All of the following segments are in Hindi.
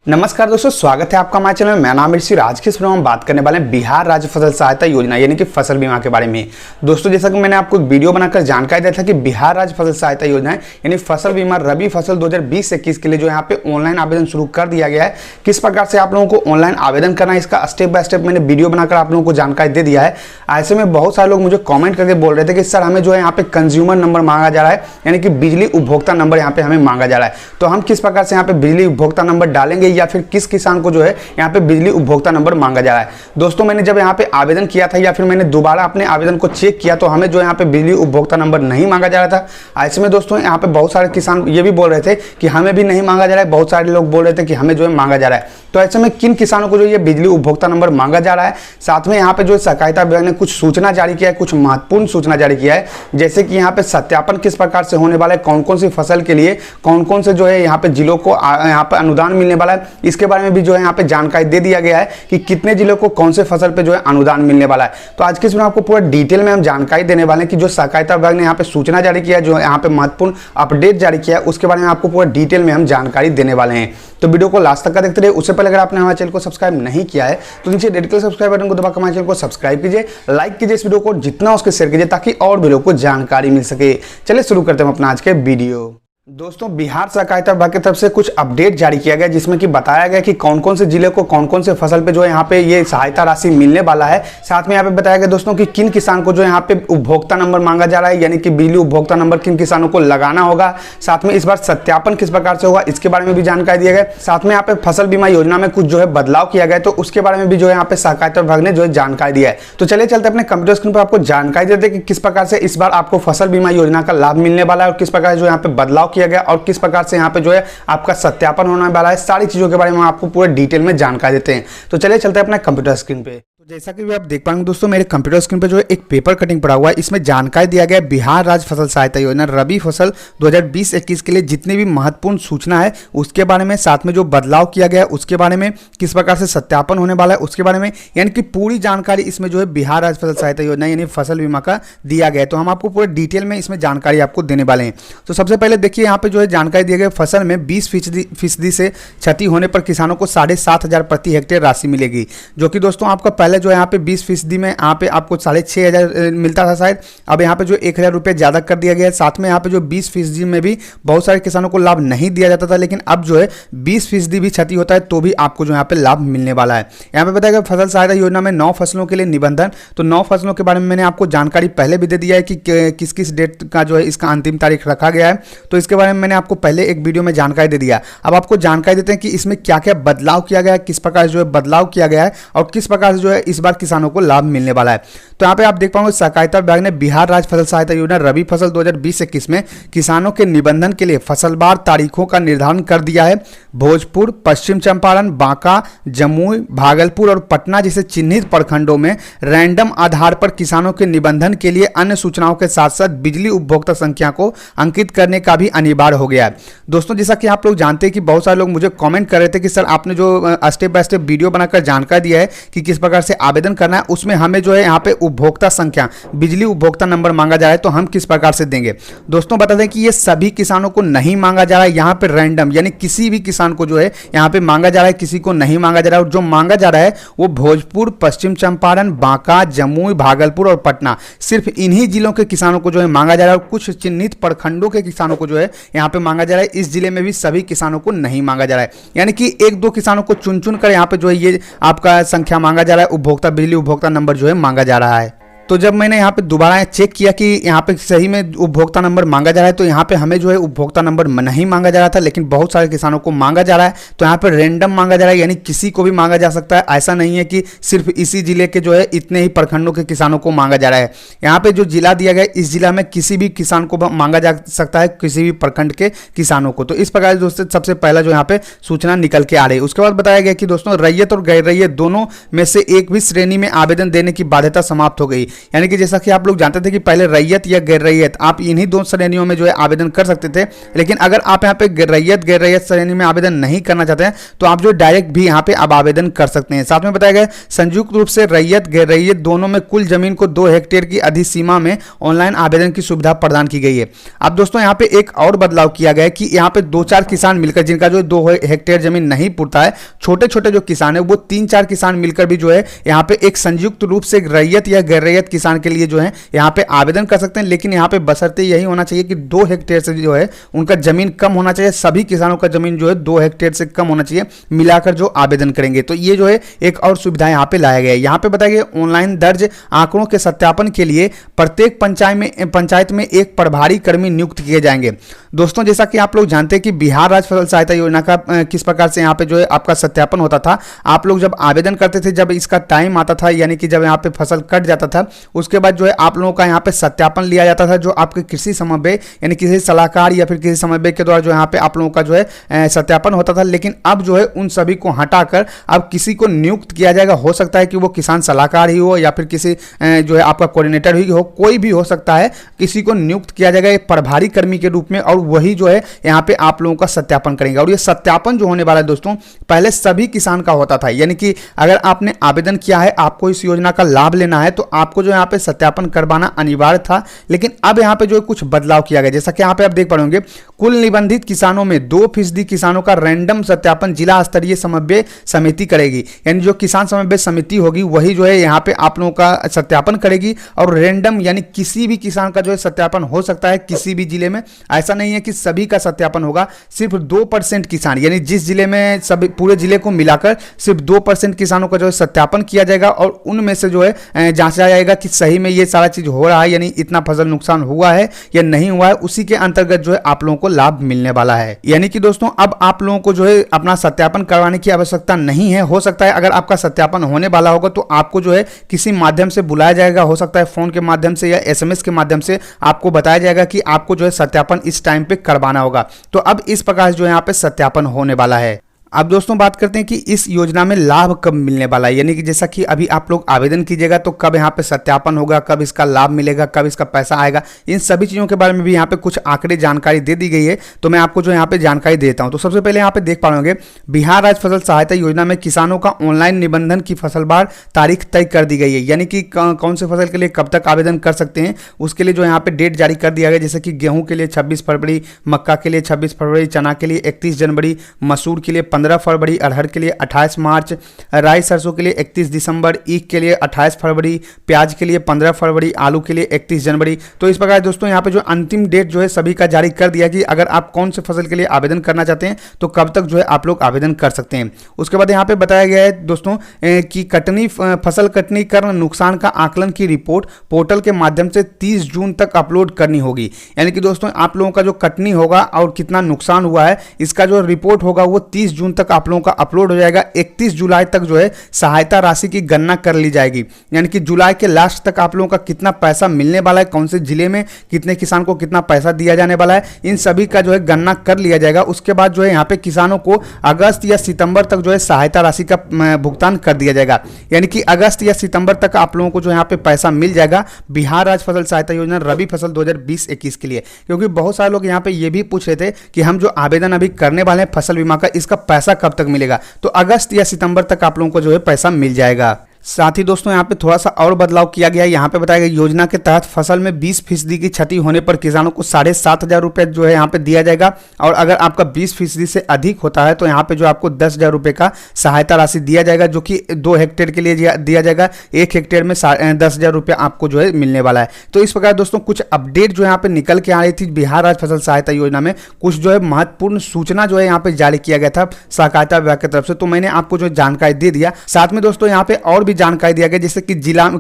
नमस्कार दोस्तों, स्वागत है आपका हमारे चैनल में। मैं नाम ऋषि। आज की इस वीडियो में हम बात करने वाले हैं बिहार राज्य फसल सहायता योजना यानी कि फसल बीमा के बारे में। दोस्तों, जैसा कि मैंने आपको एक वीडियो बनाकर जानकारी दिया था कि बिहार राज्य फसल सहायता योजना यानी फसल बीमा रबी फसल 2020-21 के लिए जो यहाँ पे ऑनलाइन आवेदन शुरू कर दिया गया है। किस प्रकार से आप लोगों को ऑनलाइन आवेदन करना है, इसका स्टेप बाय स्टेप मैंने वीडियो बनाकर आप लोगों को जानकारी दे दिया है। ऐसे में बहुत सारे लोग मुझे कॉमेंट करके बोल रहे थे कि सर हमें जो है यहाँ पे कंज्यूमर नंबर मांगा जा रहा है, यानी कि बिजली उपभोक्ता नंबर यहाँ पे हमें मांगा जा रहा है। तो हम किस प्रकार से यहाँ पे बिजली उपभोक्ता नंबर डालेंगे या फिर किस किसान को जो है यहाँ पे बिजली उपभोक्ता नंबर मांगा जा रहा है। दोस्तों, मैंने जब यहाँ पे आवेदन किया था या फिर मैंने दोबारा अपने आवेदन को चेक किया तो हमें जो यहाँ पे बिजली उपभोक्ता नंबर नहीं मांगा जा रहा था। ऐसे में दोस्तों यहाँ पे बहुत सारे किसान ये भी बोल रहे थे कि हमें भी नहीं मांगा जा रहा है, बहुत सारे लोग बोल रहे थे कि हमें जो है मांगा जा रहा है। तो ऐसे में किन किसानों को जो ये बिजली उपभोक्ता नंबर मांगा जा रहा है, साथ में यहाँ पे जो सहकारिता विभाग ने कुछ सूचना जारी किया है, कुछ महत्वपूर्ण सूचना जारी किया है, जैसे कि यहाँ पे सत्यापन किस प्रकार से होने वाला है, कौन कौन सी फसल के लिए कौन कौन से जो है यहाँ पे जिलों को यहाँ पे अनुदान मिलने वाला है, इसके बारे में भी जो है यहाँ पे जानकारी दे दिया गया है कि कितने जिलों को कौन से फसल पे जो है अनुदान मिलने वाला है। तो आज के इसमें आपको पूरा डिटेल में हम जानकारी देने वाले हैं कि जो सहकारिता विभाग ने यहाँ पे सूचना जारी किया है, जो यहाँ पे महत्वपूर्ण अपडेट जारी किया है, उसके बारे में आपको पूरा डिटेल में हम जानकारी देने वाले हैं। तो वीडियो को लास्ट तक का देखते रहिए। उससे पहले अगर आपने हमारे चैनल को सब्सक्राइब नहीं किया है तो नीचे रेड कलर सब्सक्राइब बटन को दबाकर हमारे चैनल को सब्सक्राइब कीजिए, लाइक कीजिए इस वीडियो को, जितना उसके शेयर कीजिए ताकि और भी लोगों को जानकारी मिल सके। चलिए शुरू करते हैं अपना आज के वीडियो। दोस्तों, बिहार सहकारिता विभाग की तरफ से कुछ अपडेट जारी किया गया जिसमें कि बताया गया कि कौन कौन से जिले को कौन कौन से फसल पे जो है यहाँ पे ये सहायता राशि मिलने वाला है। साथ में यहाँ पे बताया गया दोस्तों कि किन किसान को जो यहाँ पे उपभोक्ता नंबर मांगा जा रहा है, यानी कि बिजली उपभोक्ता नंबर किन किसानों को लगाना होगा। साथ में इस बार सत्यापन किस प्रकार से होगा इसके बारे में भी जानकारी दिया गया। साथ में यहाँ पे फसल बीमा योजना में कुछ जो है बदलाव किया गया, तो उसके बारे में भी जो है यहाँ पे सहकारिता विभाग ने जो है जानकारी दिया है। तो चलिए चलते अपने कंप्यूटर स्क्रीन पर आपको जानकारी देते हैं कि किस प्रकार से इस बार आपको फसल बीमा योजना का लाभ मिलने वाला है और किस प्रकार जो यहाँ पे बदलाव किया गया और किस प्रकार से यहाँ पे जो है आपका सत्यापन होने वाला है। सारी चीजों के बारे में आपको पूरे डिटेल में जानकारी देते हैं। तो चलिए चलते हैं अपने कंप्यूटर स्क्रीन पे। तो जैसा कि आप देख पाएंगे दोस्तों, मेरे कंप्यूटर स्क्रीन पे जो है एक पेपर कटिंग पड़ा हुआ है। इसमें जानकारी दिया गया है बिहार राज्य फसल सहायता योजना रबी फसल 2020-21 के लिए जितनी भी महत्वपूर्ण सूचना है उसके बारे में, साथ में जो बदलाव किया गया है उसके बारे में, किस प्रकार से सत्यापन होने वाला है उसके बारे में, यानी कि पूरी जानकारी इसमें जो है बिहार राज्य फसल सहायता योजना यानी फसल बीमा का दिया गया है। तो हम आपको पूरे डिटेल में इसमें जानकारी आपको देने वाले हैं। तो सबसे पहले देखिए यहाँ पे जो है जानकारी दिया गया, फसल में 20% से क्षति होने पर किसानों को 7,500 प्रति हेक्टेयर राशि मिलेगी, जो कि दोस्तों आपका पहले जो यहाँ पे 20% में यहाँ पे आपको 6,500 मिलता था शायद, अब यहाँ पे जो 1,000 रुपये ज़्यादा कर दिया गया है। साथ में यहाँ पे जो 20% में भी बहुत सारे किसानों को लाभ नहीं दिया जाता था, लेकिन अब जो है 20% भी क्षति होता है तो भी आपको जो यहाँ पे लाभ मिलने वाला है। यहाँ पे बताया गया फसल सहायता योजना में 9 फसलों के लिए निबंधन, तो 9 फसलों के बारे में मैंने आपको जानकारी पहले भी दे दिया है कि किस किस डेट का जो है इसका अंतिम तारीख रखा गया है। तो इसके बारे में मैंने आपको पहले एक वीडियो में जानकारी दे दिया। अब आपको जानकारी देते हैं कि इसमें क्या क्या बदलाव किया गया है, किस प्रकार से जो है बदलाव किया गया है और किस प्रकार से जो है इस बार किसानों को लाभ मिलने वाला है। तो यहाँ पे आप देख पाओगे सहकारिता विभाग ने बिहार राज्य फसल सहायता योजना रबी फसल 2020-21 में किसानों के निबंधन के लिए फसलवार तारीखों का निर्धारण कर दिया है। भोजपुर, पश्चिम चंपारण, बांका, जमुई, भागलपुर और पटना जैसे चिन्हित प्रखंडों में रैंडम आधार पर किसानों के निबंधन के लिए अन्य सूचनाओं के साथ साथ बिजली उपभोक्ता संख्या को अंकित करने का भी अनिवार्य हो गया है। दोस्तों, जैसा कि आप लोग जानते हैं कि बहुत सारे लोग मुझे कमेंट कर रहे थे कि सर आपने जो स्टेप बाय स्टेप वीडियो बनाकर जानकारी दिया है कि किस प्रकार से आवेदन करना है, उसमें हमें जो है यहाँ पे उपभोक्ता संख्या बिजली उपभोक्ता नंबर मांगा जा रहा है, तो हम किस प्रकार से देंगे। दोस्तों, बता दें कि ये सभी किसानों को नहीं मांगा जा रहा है, यहाँ पे रैंडम यानी किसी भी किसान को जो है यहाँ पे मांगा जा रहा है, किसी को नहीं मांगा जा रहा है। और जो मांगा जा रहा है वो भोजपुर, पश्चिम चंपारण, बांका, जमुई, भागलपुर और पटना, सिर्फ इन्हीं जिलों के किसानों को जो है मांगा जा रहा है और कुछ चिन्हित प्रखंडों के किसानों को जो है यहाँ पे मांगा जा रहा है। इस जिले में भी सभी किसानों को नहीं मांगा जा रहा है, यानी कि 1-2 किसानों को चुन चुन कर यहाँ पे जो है ये आपका संख्या मांगा जा रहा है, उपभोक्ता बिजली उपभोक्ता नंबर जो है मांगा जा रहा है। तो जब मैंने यहाँ पे दोबारा चेक किया कि यहाँ पे सही में उपभोक्ता नंबर मांगा जा रहा है, तो यहाँ पे हमें जो है उपभोक्ता नंबर नहीं मांगा जा रहा था, लेकिन बहुत सारे किसानों को मांगा जा रहा है। तो यहाँ पे रैंडम मांगा जा रहा है, यानी किसी को भी मांगा जा सकता है। ऐसा नहीं है कि सिर्फ इसी जिले के जो है इतने ही प्रखंडों के किसानों को मांगा जा रहा है। यहाँ पे जो जिला दिया गया इस जिला में किसी भी किसान को मांगा जा सकता है, किसी भी प्रखंड के किसानों को। तो इस प्रकार दोस्तों सबसे पहला जो यहाँ पे सूचना निकल के आ रही है। उसके बाद बताया गया कि दोस्तों रैयत और गैर रैयत दोनों में से एक भी श्रेणी में आवेदन देने की बाध्यता समाप्त हो गई, यानी कि जैसा कि आप लोग जानते थे कि पहले रैयत या गैर रैयत आप इन्हीं दो श्रेणियों में जो है आवेदन कर सकते थे, लेकिन अगर आप यहाँ पे रैयत गैर रैयत श्रेणी में आवेदन नहीं करना चाहते हैं तो आप जो डायरेक्ट भी यहाँ पे अब आवेदन कर सकते हैं। साथ में बताया गया संयुक्त रूप से रैयत गैर रैयत दोनों में कुल जमीन को 2 हेक्टेयर की अधिसीमा में ऑनलाइन आवेदन की सुविधा प्रदान की गई है। अब दोस्तों यहाँ पे एक और बदलाव किया गया है कि यहाँ पे 2-4 किसान मिलकर, जिनका जो 2 हेक्टेयर जमीन नहीं पुरता है, छोटे छोटे जो किसान है वो 3-4 किसान मिलकर भी जो है यहाँ पे एक संयुक्त रूप से रैयत या गैर रैयत किसान के लिए जो है यहाँ पे आवेदन कर सकते हैं। लेकिन यहाँ पे बशर्ते यही होना चाहिए कि 2 हेक्टेयर से जो है उनका जमीन कम होना चाहिए, सभी किसानों का जमीन जो है 2 हेक्टेयर से कम होना चाहिए मिलाकर जो आवेदन करेंगे। तो ये जो है एक और सुविधा यहाँ पे लाया गया है। यहाँ पे बताया गया ऑनलाइन दर्ज आंकड़ों के सत्यापन के लिए प्रत्येक पंचायत में एक प्रभारी कर्मी नियुक्त किए जाएंगे। दोस्तों जैसा कि आप लोग जानते हैं कि बिहार राज्य फसल सहायता योजना का किस प्रकार से यहाँ पे जो है आपका सत्यापन होता था। आप लोग जब आवेदन करते थे, जब इसका टाइम आता था, यानी कि जब यहाँ पे फसल कट जाता था, उसके बाद जो है आप लोगों का यहाँ पे सत्यापन लिया जाता था, जो आपके कृषि समन्वय यानी किसी सलाहकार या फिर किसी समन्वय के द्वारा जो यहाँ पे आप लोगों का जो है सत्यापन होता था। लेकिन अब जो है उन सभी को हटाकर अब किसी को नियुक्त किया जाएगा। हो सकता है कि वो किसान सलाहकार ही हो या फिर किसी जो है आपका कोऑर्डिनेटर ही हो, कोई भी हो सकता है, किसी को नियुक्त किया जाएगा एक प्रभारी कर्मी के रूप में, और वही जो है यहाँ पे आप लोगों का सत्यापन करेंगे। और ये सत्यापन जो होने वाला है दोस्तों, पहले सभी किसान का होता था, यानी कि अगर आपने आवेदन किया है, आपको इस योजना का लाभ लेना है, तो आपको जो यहाँ पे सत्यापन करवाना अनिवार्य था। लेकिन अब यहाँ पे जो कुछ बदलाव किया गया, जैसा कि यहाँ पे आप देख पा रहे, कुल निबंधित किसानों में 2% किसानों का रैंडम सत्यापन जिला स्तरीय समन्वय समिति करेगी। यानी जो किसान समन्वय समिति होगी वही जो है यहाँ पे आप लोगों का सत्यापन करेगी। और रैंडम यानी किसी भी किसान का जो है सत्यापन हो सकता है किसी भी जिले में। ऐसा नहीं है कि सभी का सत्यापन होगा, सिर्फ 2% किसान, यानी जिस जिले में सभी पूरे जिले को मिलाकर सिर्फ 2% किसानों का जो है सत्यापन किया जाएगा, और उनमें से जो है जांचा जाएगा कि सही में ये सारा चीज हो रहा है, यानी इतना फसल नुकसान हुआ है या नहीं हुआ है। उसी के अंतर्गत जो है आप लोगों को लाभ मिलने वाला है। यानी कि दोस्तों अब आप लोगों को जो है अपना सत्यापन करवाने की आवश्यकता नहीं है। हो सकता है अगर आपका सत्यापन होने वाला होगा तो आपको जो है किसी माध्यम से बुलाया जाएगा, हो सकता है फोन के माध्यम से या SMS के माध्यम से आपको बताया जाएगा कि आपको जो है सत्यापन इस टाइम पे करवाना होगा। तो अब इस प्रकार जो है यहाँ पे सत्यापन होने वाला है। अब दोस्तों बात करते हैं कि इस योजना में लाभ कब मिलने वाला है, यानी कि जैसा कि अभी आप लोग आवेदन कीजिएगा तो कब यहाँ पे सत्यापन होगा, कब इसका लाभ मिलेगा, कब इसका पैसा आएगा, इन सभी चीज़ों के बारे में भी यहाँ पे कुछ आंकड़े जानकारी दे दी गई है। तो मैं आपको जो यहाँ पे जानकारी देता हूँ। तो सबसे पहले यहाँ पे देख पा रहे बिहार राज्य फसल सहायता योजना में किसानों का ऑनलाइन निबंधन की फसलवार तारीख तय कर दी गई है, यानी कि कौन से फसल के लिए कब तक आवेदन कर सकते हैं उसके लिए जो यहाँ पे डेट जारी कर दिया गया। जैसे कि गेहूँ के लिए 26 फरवरी, मक्का के लिए 26 फरवरी, चना के लिए 31 जनवरी, मसूर के लिए 15 फरवरी, अरहर के लिए 28 मार्च, राई सरसों के लिए 31 दिसंबर, ईख के लिए 28 फरवरी, प्याज के लिए 15 फरवरी, आलू के लिए 31 जनवरी। तो इस प्रकार दोस्तों यहाँ पे जो अंतिम डेट जो है सभी का जारी कर दिया कि अगर आप कौन से फसल के लिए आवेदन करना चाहते हैं तो कब तक जो है आप लोग आवेदन कर सकते हैं। उसके बाद यहाँ पे बताया गया है दोस्तों कि फसल कटनी कर नुकसान का आकलन की रिपोर्ट पोर्टल के माध्यम से 30 जून तक अपलोड करनी होगी। यानी कि दोस्तों आप लोगों का जो कटनी होगा और कितना नुकसान हुआ है इसका जो रिपोर्ट होगा वो 30 जून तक आप लोगों का अपलोड हो जाएगा। 31 जुलाई तक जो है सहायता राशि की गणना कर ली जाएगी, यानी कि जुलाई के लास्ट तक आप लोगों का कितना पैसा मिलने वाला है, कौन से जिले में कितने किसान को कितना पैसा दिया जाने वाला है, इन सभी का जो है गणना कर लिया जाएगा। उसके बाद जो है यहाँ पे किसानों को अगस्त या सितंबर तक जो है सहायता राशि का भुगतान कर दिया जाएगा, यानी कि अगस्त या सितंबर तक आप लोगों को जो यहाँ पे पैसा मिल जाएगा बिहार राज्य फसल सहायता योजना रबी फसल 2020-21 के लिए। क्योंकि बहुत सारे लोग यहाँ पे ये भी पूछ रहे थे कि हम जो आवेदन अभी करने वाले हैं फसल बीमा का, इसका पैसा कब तक मिलेगा। तो अगस्त या सितंबर तक आप लोगों को जो है पैसा मिल जाएगा। साथ ही दोस्तों यहाँ पे थोड़ा सा और बदलाव किया गया है। यहाँ पे बताया गया योजना के तहत फसल में 20% की क्षति होने पर किसानों को 7,500 रुपये जो है यहाँ पे दिया जाएगा, और अगर आपका 20% से अधिक होता है तो यहाँ पे जो आपको 10,000 रुपये का सहायता राशि दिया जाएगा, जो कि 2 हेक्टेयर के लिए दिया जाएगा। 1 हेक्टेयर में 10,000 रुपये आपको जो है मिलने वाला है। तो इस प्रकार दोस्तों कुछ अपडेट जो यहाँ पे निकल के आ रही थी बिहार राज्य फसल सहायता योजना में, कुछ जो है महत्वपूर्ण सूचना जो है यहाँ पे जारी किया गया था सहकारिता विभाग की तरफ से। तो मैंने आपको जो जानकारी दे दिया। साथ में दोस्तों यहाँ पे और जानकारी दिया गया, जैसे कि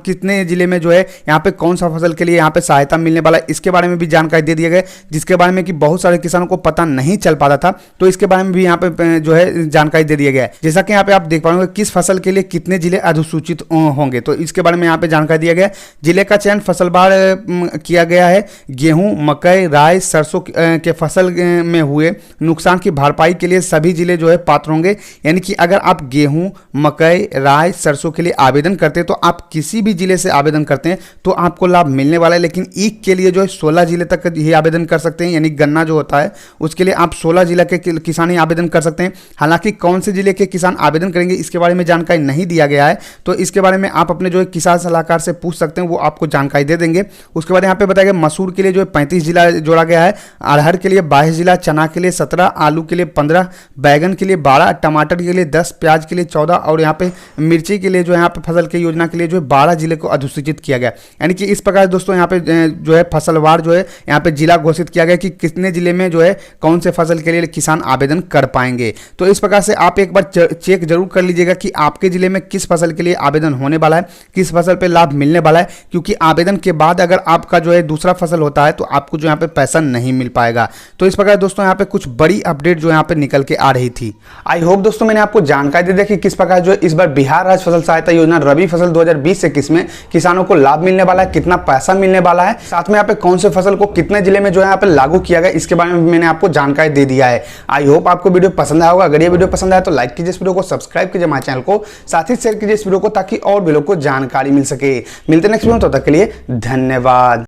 कितने जिले में जो है यहाँ पे कौन सा फसल के लिए यहाँ पे सहायता मिलने वाला है, इसके बारे में भी जानकारी दे दिया गया, जिसके बारे में कि बहुत सारे किसानों को पता नहीं चल पाता था। तो इसके बारे में भी यहाँ पे जो है जानकारी दे दिया गया है। जैसा कि यहाँ पे आप देख पाएंगे किस फसल के लिए कितने जिले अधिसूचित होंगे, तो इसके बारे में यहाँ पे जानकारी दिया गया। जिले का चयन फसलवार किया गया है। गेहूं, मकई, राई, सरसों के फसल में हुए नुकसान की भरपाई के लिए सभी जिले जो है पात्र होंगे। यानी कि अगर आप गेहूं, मकई, राई, सरसों के लिए आवेदन करते हैं तो आप किसी भी जिले से आवेदन करते हैं तो आपको लाभ मिलने वाला है। लेकिन ईख के लिए जो है 16 जिले तक ही आवेदन कर सकते हैं, यानी गन्ना जो होता है उसके लिए आप 16 जिला के किसान ही आवेदन कर सकते हैं। हालांकि कौन से जिले के किसान आवेदन करेंगे इसके बारे में जानकारी नहीं दिया गया है, तो इसके बारे में आप अपने जो है किसान सलाहकार से पूछ सकते हैं, वो आपको जानकारी दे देंगे। उसके बाद यहाँ पे बताया गया मसूर के लिए जो है 35 जिला जोड़ा गया है, अरहर के लिए 22 जिला, चना के लिए 17, आलू के लिए 15, बैगन के लिए 12, टमाटर के लिए 10, प्याज के लिए 14 और यहाँ पे मिर्ची के लिए जो यहाँ पे फसल की योजना के लिए जो है 12 जिले को अधिसूचित किया गया। यानी कि इस प्रकार दोस्तों यहाँ पे जो है फसलवार जो है यहाँ पे जिला घोषित किया गया कि कितने जिले में जो है कौन से फसल के लिए किसान आवेदन कर पाएंगे। तो इस प्रकार से आप एक बार चेक जरूर कर लीजिएगा कि आपके जिले में किस फसल के लिए आवेदन होने वाला है, किस फसल पे लाभ मिलने वाला है, क्योंकि आवेदन के बाद अगर आपका जो है दूसरा फसल होता है तो आपको जो यहाँ पे पैसा नहीं मिल पाएगा। तो इस प्रकार दोस्तों यहाँ पे कुछ बड़ी अपडेट जो यहाँ पे निकल के आ रही थी। आई होप दोस्तों मैंने आपको जानकारी दे दी कि किस प्रकार जो है इस बार बिहार राज्य फसल सहायता योजना रबी फसल 2020-21 में किसानों को लाभ मिलने वाला है, कितना पैसा मिलने वाला है, साथ में यहाँ पे कौन से फसल को कितने जिले में जो है यहाँ पे लागू किया गया, इसके बारे में मैंने आपको जानकारी दे दिया है। आई होप आपको वीडियो पसंद आया होगा। अगर ये वीडियो पसंद आया तो लाइक कीजिए इस वीडियो को, सब्सक्राइब कीजिए हमारे चैनल को, साथ ही शेयर कीजिए इस वीडियो को ताकि और भी लोग को जानकारी मिल सके। मिलते हैं नेक्स्ट वीडियो में, तब तक के लिए धन्यवाद।